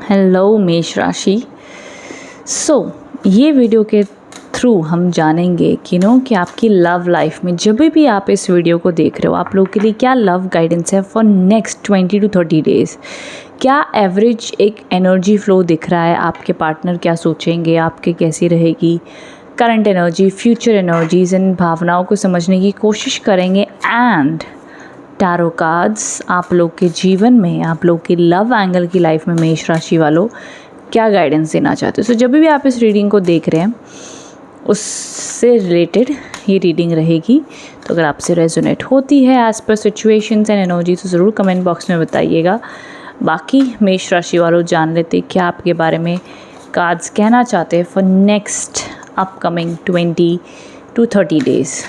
Hello मेष राशि। ये वीडियो के थ्रू हम जानेंगे कि आपकी लव लाइफ में जब भी आप इस वीडियो को देख रहे हो आप लोग के लिए क्या लव गाइडेंस है फॉर नेक्स्ट 20 to 30 डेज़। क्या एवरेज एक एनर्जी फ्लो दिख रहा है, आपके पार्टनर क्या सोचेंगे, आपके कैसी रहेगी करंट एनर्जी, फ्यूचर एनर्जीज, इन भावनाओं को समझने की कोशिश करेंगे। एंड टैरो कार्ड्स आप लोग के जीवन में, आप लोग की लव एंगल की लाइफ में मेष राशि वालों क्या गाइडेंस देना चाहते हो। जब भी आप इस रीडिंग को देख रहे हैं उससे रिलेटेड ये रीडिंग रहेगी। तो अगर आपसे रेजोनेट होती है as per situations and energy तो ज़रूर कमेंट बॉक्स में बताइएगा। बाकी मेष राशि वालों जान लेते क्या आपके बारे में कार्ड्स कहना चाहते हैं for next upcoming 20 to 30 days.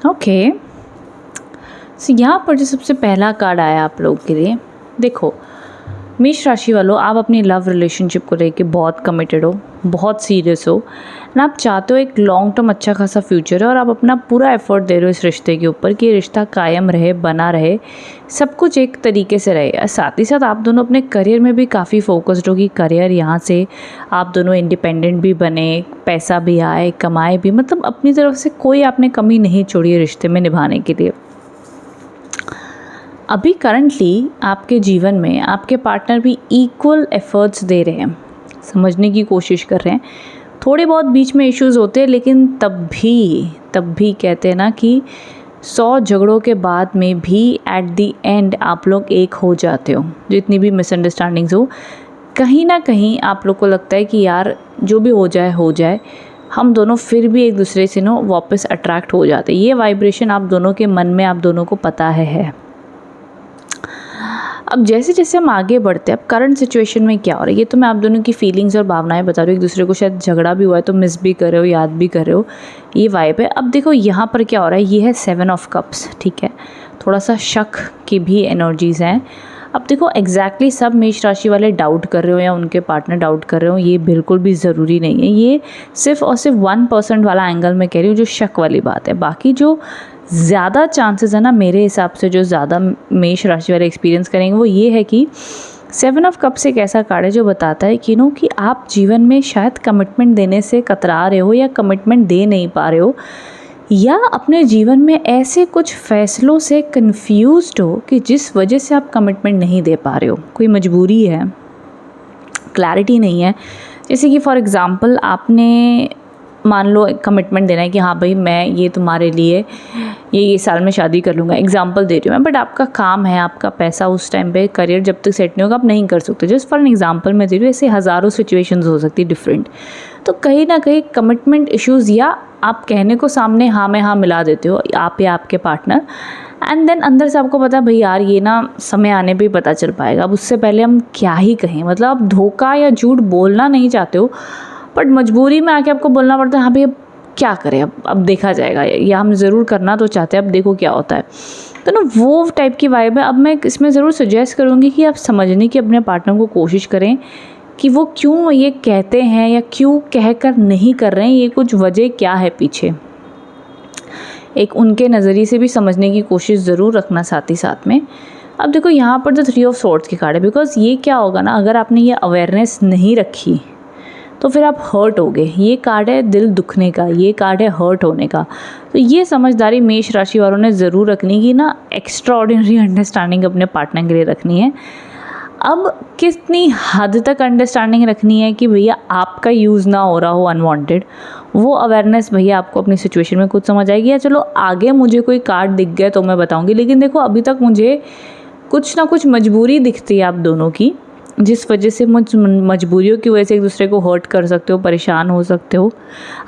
Okay, यहाँ पर जो सबसे पहला कार्ड आया आप लोग के लिए, देखो मेष राशि वालों आप अपनी लव रिलेशनशिप को लेके बहुत कमिटेड हो, बहुत सीरियस हो ना, आप चाहते हो एक लॉन्ग टर्म अच्छा खासा फ्यूचर है और आप अपना पूरा एफर्ट दे रहे हो इस रिश्ते के ऊपर कि ये रिश्ता कायम रहे, बना रहे, सब कुछ एक तरीके से रहे। साथ ही साथ आप दोनों अपने करियर में भी काफ़ी फोकस्ड हो कि करियर यहाँ से आप दोनों इंडिपेंडेंट भी बने, पैसा भी आए, कमाए भी, मतलब अपनी तरफ से कोई आपने कमी नहीं छोड़ी है रिश्ते में निभाने के लिए। अभी करंटली आपके जीवन में आपके पार्टनर भी इक्वल एफर्ट्स दे रहे हैं, समझने की कोशिश कर रहे हैं। थोड़े बहुत बीच में इश्यूज़ होते हैं लेकिन तब भी कहते हैं ना कि 100 झगड़ों के बाद में भी एट द एंड आप लोग एक हो जाते हो। जितनी भी मिसअंडरस्टैंडिंग्स हो, कहीं ना कहीं आप लोग को लगता है कि यार जो भी हो जाए, हम दोनों फिर भी एक दूसरे से वापस अट्रैक्ट हो जाते हैं। ये वाइब्रेशन आप दोनों के मन में आप दोनों को पता है। अब जैसे जैसे हम आगे बढ़ते हैं, अब करंट सिचुएशन में क्या हो रहा है ये तो मैं आप दोनों की फीलिंग्स और भावनाएं बता रही हूँ। एक दूसरे को शायद झगड़ा भी हुआ है तो मिस भी कर रहे हो, याद भी कर रहे हो, ये वाइब है। अब देखो यहाँ पर क्या हो रहा है, ये है 7 of Cups, ठीक है, थोड़ा सा शक की भी एनर्जीज़ हैं। अब देखो एग्जैक्टली सब मेष राशि वाले डाउट कर रहे हो या उनके पार्टनर डाउट कर रहे हो, ये बिल्कुल भी ज़रूरी नहीं है। ये सिर्फ और सिर्फ 1% वाला एंगल में कह रही हूँ जो शक वाली बात है। बाकी जो ज़्यादा चांसेस है ना, मेरे हिसाब से जो ज़्यादा मेष राशि वाले एक्सपीरियंस करेंगे वो ये है कि 7 of Cups एक ऐसा कार्ड है जो बताता है कि आप जीवन में शायद कमिटमेंट देने से कतरा रहे हो या कमिटमेंट दे नहीं पा रहे हो, या अपने जीवन में ऐसे कुछ फैसलों से कंफ्यूज्ड हो कि जिस वजह से आप कमिटमेंट नहीं दे पा रहे हो। कोई मजबूरी है, क्लैरिटी नहीं है। जैसे कि फॉर एग्ज़ाम्पल आपने मान लो कमिटमेंट देना है कि हाँ भाई मैं ये तुम्हारे लिए ये साल में शादी कर लूँगा, एग्जांपल दे रही हूँ मैं, बट आपका काम है, आपका पैसा उस टाइम पे, करियर जब तक सेट नहीं होगा आप नहीं कर सकते। जस्ट फॉर एन एग्जांपल मैं दे रही हूँ, ऐसे हज़ारों सिचुएशंस हो सकती है डिफरेंट। तो कहीं ना कहीं कमिटमेंट इश्यूज़, या आप कहने को सामने हाँ में हाँ मिला देते हो आप या आपके पार्टनर, एंड देन अंदर से आपको पता है भाई यार ये ना समय आने पे ही पता चल पाएगा, अब उससे पहले हम क्या ही कहें। मतलब आप धोखा या झूठ बोलना नहीं चाहते हो बट मजबूरी में आके आपको बोलना पड़ता है हाँ भाई अब क्या करें, अब देखा जाएगा, या हम ज़रूर करना तो चाहते हैं अब देखो क्या होता है। तो ना वो टाइप की वाइब है। अब मैं इसमें ज़रूर सजेस्ट करूँगी कि आप समझने की अपने पार्टनर को कोशिश करें कि वो क्यों ये कहते हैं या क्यों कहकर नहीं कर रहे हैं, ये कुछ वजह क्या है पीछे, एक उनके नज़रिए से भी समझने की कोशिश ज़रूर रखना साथ ही साथ में। अब देखो यहाँ पर जो 3 of Swords की कार्ड है, बिकॉज ये क्या होगा ना, अगर आपने ये अवेयरनेस नहीं रखी तो फिर आप हर्ट होगे। ये कार्ड है दिल दुखने का, ये कार्ड है हर्ट होने का। तो ये समझदारी मेष राशि वालों ने ज़रूर रखनी कि ना एक्स्ट्रा ऑर्डिनरी अंडरस्टैंडिंग अपने पार्टनर के लिए रखनी है। अब कितनी हद तक अंडरस्टैंडिंग रखनी है कि भैया आपका यूज़ ना हो रहा हो अनवांटेड, वो अवेयरनेस भैया आपको अपनी सिचुएशन में खुद समझ आएगी, या चलो आगे मुझे कोई कार्ड दिख गया तो मैं बताऊँगी। लेकिन देखो अभी तक मुझे कुछ ना कुछ मजबूरी दिखती है आप दोनों की, जिस वजह से मजबूरियों की वजह से एक दूसरे को हर्ट कर सकते हो, परेशान हो सकते हो।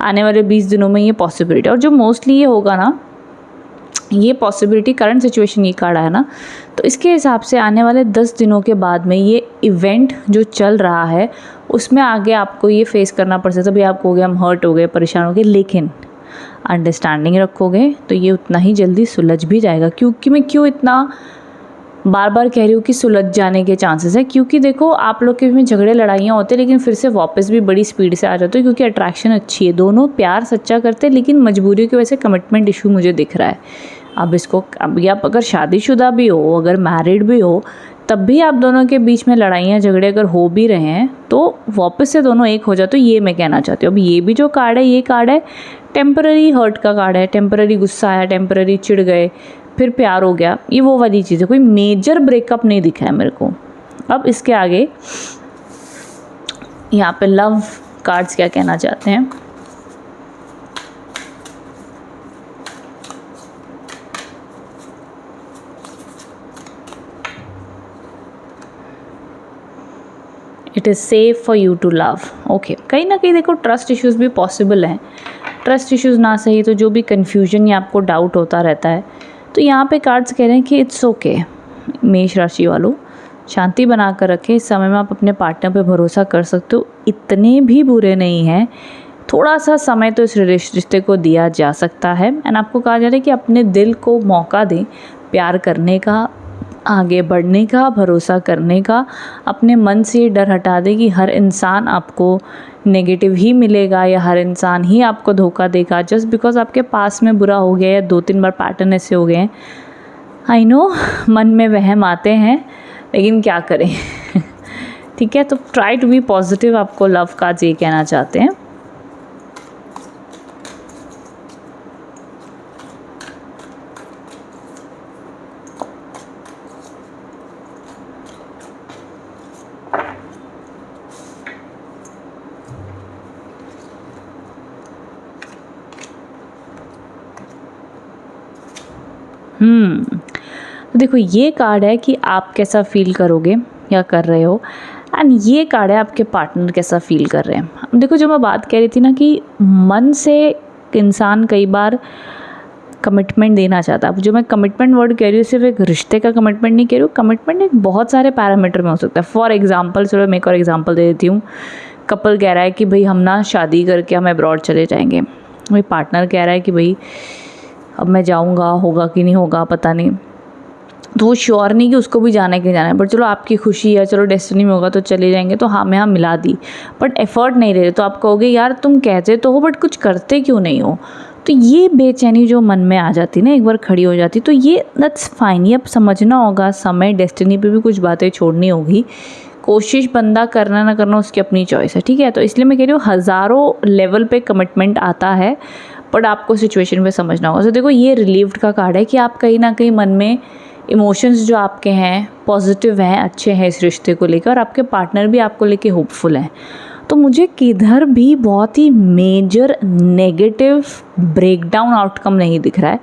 आने वाले 20 दिनों में ये पॉसिबिलिटी, और जो मोस्टली ये होगा ना, ये पॉसिबिलिटी करंट सिचुएशन ये कार्ड आया ना, तो इसके हिसाब से आने वाले 10 दिनों के बाद में ये इवेंट जो चल रहा है उसमें आगे आपको ये फेस करना पड़ सकता है। भाई आपको हो गया हम हर्ट हो गए, परेशान हो गए, लेकिन अंडरस्टैंडिंग रखोगे तो ये उतना ही जल्दी सुलझ भी जाएगा। क्योंकि मैं क्यों इतना बार बार कह रही हूँ कि सुलझ जाने के चांसेस है, क्योंकि देखो आप लोग के में झगड़े लड़ाइयाँ होते हैं लेकिन फिर से वापस भी बड़ी स्पीड से आ जाते हो, क्योंकि अट्रैक्शन अच्छी है, दोनों प्यार सच्चा करते हैं, लेकिन मजबूरी की वजह से कमिटमेंट इशू मुझे दिख रहा है। अब इसको अभी आप अगर शादीशुदा भी हो, अगर मैरिड भी हो, तब भी आप दोनों के बीच में लड़ाइयाँ झगड़े अगर हो भी रहे हैं तो वापस से दोनों एक हो जाते हो, ये मैं कहना चाहती हूँ। अब ये भी जो कार्ड है, ये कार्ड है टेम्पररी हर्ट का कार्ड है, टेम्पररी गुस्सा आया, टेम्पररी चिढ़ गए, फिर प्यार हो गया, ये वो वाली चीज़ है। कोई मेजर ब्रेकअप नहीं दिखा है मेरे को। अब इसके आगे यहाँ पे लव कार्ड्स क्या कहना चाहते हैं। It is safe for you to love. Okay, कहीं ना कहीं देखो ट्रस्ट इश्यूज़ भी पॉसिबल हैं। ट्रस्ट इश्यूज़ ना सही तो जो भी कन्फ्यूजन या आपको डाउट होता रहता है, तो यहाँ पे कार्ड्स कह रहे हैं कि इट्स ओके। मेष राशि वालों, शांति बना कर रखें। इस समय में आप अपने पार्टनर पे भरोसा कर सकते हो, इतने भी बुरे नहीं हैं। थोड़ा सा समय तो इस रिश्ते को दिया जा सकता है। एंड आपको कहा जा रहा है कि अपने दिल को मौका दें प्यार करने का, आगे बढ़ने का, भरोसा करने का। अपने मन से ये डर हटा दें कि हर इंसान आपको नेगेटिव ही मिलेगा या हर इंसान ही आपको धोखा देगा जस्ट बिकॉज आपके पास में बुरा हो गया या 2-3 बार पैटर्न ऐसे हो गए हैं। आई नो मन में वहम आते हैं, लेकिन क्या करें ठीक है, तो ट्राई टू बी पॉजिटिव। आपको लव कार्ड्स ये कहना चाहते हैं। तो देखो ये कार्ड है कि आप कैसा फील करोगे या कर रहे हो, एंड ये कार्ड है आपके पार्टनर कैसा फील कर रहे हैं। देखो जो मैं बात कह रही थी ना कि मन से इंसान कई बार कमिटमेंट देना चाहता है। अब जो मैं कमिटमेंट वर्ड कह रही हूँ सिर्फ एक रिश्ते का कमिटमेंट नहीं कह रही हूँ, कमिटमेंट एक बहुत सारे पैरामीटर में हो सकता है। फॉर एग्जाम्पल, चलो मैं एक और एग्जाम्पल दे देती हूँ। कपल कह रहा है कि भाई हम ना शादी करके हम अब्रॉड चले जाएंगे, भाई पार्टनर कह रहा है कि भाई अब मैं जाऊँगा, होगा कि नहीं होगा पता नहीं, तो वो श्योर नहीं कि उसको भी जाना है कि जाना है, बट चलो आपकी खुशी है, चलो डेस्टिनी में होगा तो चले जाएंगे, तो हाँ मैं हाँ मिला दी, बट एफर्ट नहीं रहे। तो आप कहोगे यार तुम कहते तो हो बट कुछ करते क्यों नहीं हो। तो ये बेचैनी जो मन में आ जाती ना, एक बार खड़ी हो जाती, तो ये दैट्स फाइन। ये अब समझना होगा, समय डेस्टिनी पे भी कुछ बातें छोड़नी होगी। कोशिश बंदा करना ना करना उसकी अपनी चॉइस है, ठीक है। तो इसलिए मैं कह रही हूँ हज़ारों लेवल पे कमिटमेंट आता है, बट आपको सिचुएशन पे समझना होगा। तो देखो ये रिलीव्ड का कार्ड है कि आप कहीं ना कहीं मन में इमोशंस जो आपके हैं पॉजिटिव हैं, अच्छे हैं इस रिश्ते को लेकर, और आपके पार्टनर भी आपको लेके होपफुल हैं। तो मुझे किधर भी बहुत ही मेजर नेगेटिव ब्रेकडाउन आउटकम नहीं दिख रहा है।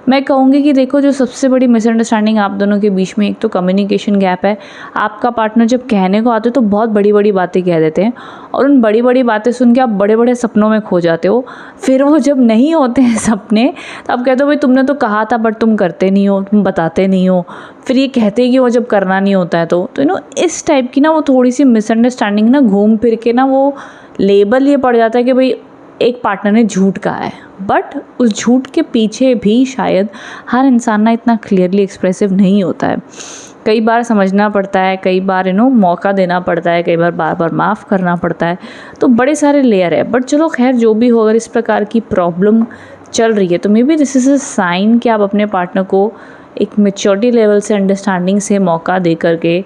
मैं कहूँगी कि देखो जो सबसे बड़ी मिसअंडरस्टैंडिंग आप दोनों के बीच में, एक तो कम्युनिकेशन गैप है। आपका पार्टनर जब कहने को आते हो तो बहुत बड़ी बड़ी बातें कह देते हैं, और उन बड़ी बड़ी बातें सुन के आप बड़े बड़े सपनों में खो जाते हो। फिर वो जब नहीं होते हैं सपने तो आप कहते हो भाई तुमने तो कहा था बट तुम करते नहीं हो, तुम बताते नहीं हो। फिर ये कहते हैं कि वो जब करना नहीं होता है तो यू नो इस टाइप की ना वो थोड़ी सी मिसअंडरस्टैंडिंग ना घूम फिर के ना वो लेबल ये पड़ जाता है कि भाई एक पार्टनर ने झूठ कहा है, बट उस झूठ के पीछे भी शायद हर इंसान ना इतना क्लियरली एक्सप्रेसिव नहीं होता है। कई बार समझना पड़ता है, कई बार मौका देना पड़ता है, कई बार बार बार माफ़ करना पड़ता है। तो बड़े सारे लेयर है, बट चलो खैर जो भी हो, अगर इस प्रकार की प्रॉब्लम चल रही है तो maybe this is a sign कि आप अपने पार्टनर को एक मैच्योरिटी लेवल से, अंडरस्टैंडिंग से मौका दे करके,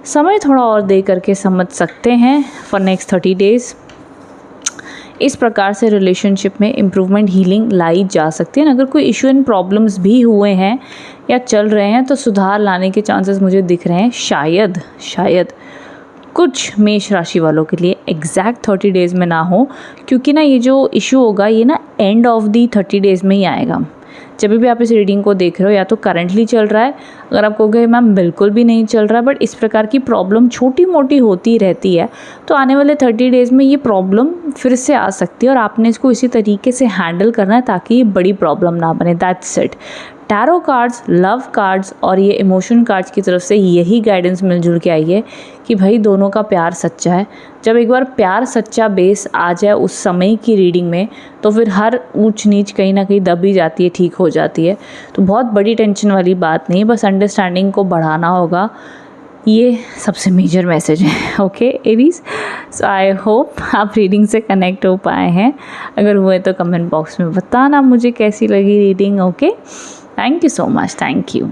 समय थोड़ा और दे करके समझ सकते हैं फॉर नेक्स्ट 30 डेज़। इस प्रकार से रिलेशनशिप में इम्प्रूवमेंट, हीलिंग लाई जा सकती है। अगर कोई इशू एंड प्रॉब्लम्स भी हुए हैं या चल रहे हैं तो सुधार लाने के चांसेस मुझे दिख रहे हैं। शायद कुछ मेष राशि वालों के लिए एग्जैक्ट 30 डेज़ में ना हो, क्योंकि ना ये जो इशू होगा ये ना एंड ऑफ दी 30 डेज़ में ही आएगा। जब भी आप इस रीडिंग को देख रहे हो या तो करंटली चल रहा है, अगर आप कहोगे मैम बिल्कुल भी नहीं चल रहा है, बट इस प्रकार की प्रॉब्लम छोटी मोटी होती रहती है, तो आने वाले 30 डेज़ में ये प्रॉब्लम फिर से आ सकती है और आपने इसको इसी तरीके से हैंडल करना है ताकि ये बड़ी प्रॉब्लम ना बने। That's it. Tarot cards, love cards और ये इमोशन कार्ड्स की तरफ से यही गाइडेंस मिलजुल के आई है कि भाई दोनों का प्यार सच्चा है। जब एक बार प्यार सच्चा बेस आ जाए उस समय की रीडिंग में, तो फिर हर ऊंच नीच कहीं ना कहीं दबी जाती है, ठीक हो जाती है। तो बहुत बड़ी टेंशन वाली बात नहीं है, बस अंडरस्टैंडिंग को बढ़ाना होगा, ये सबसे मेजर मैसेज है। Okay Aries, so I hope आप रीडिंग से कनेक्ट हो पाए हैं। अगर हुए तो कमेंट बॉक्स में बताना मुझे कैसी लगी reading. Okay, thank you so much, thank you.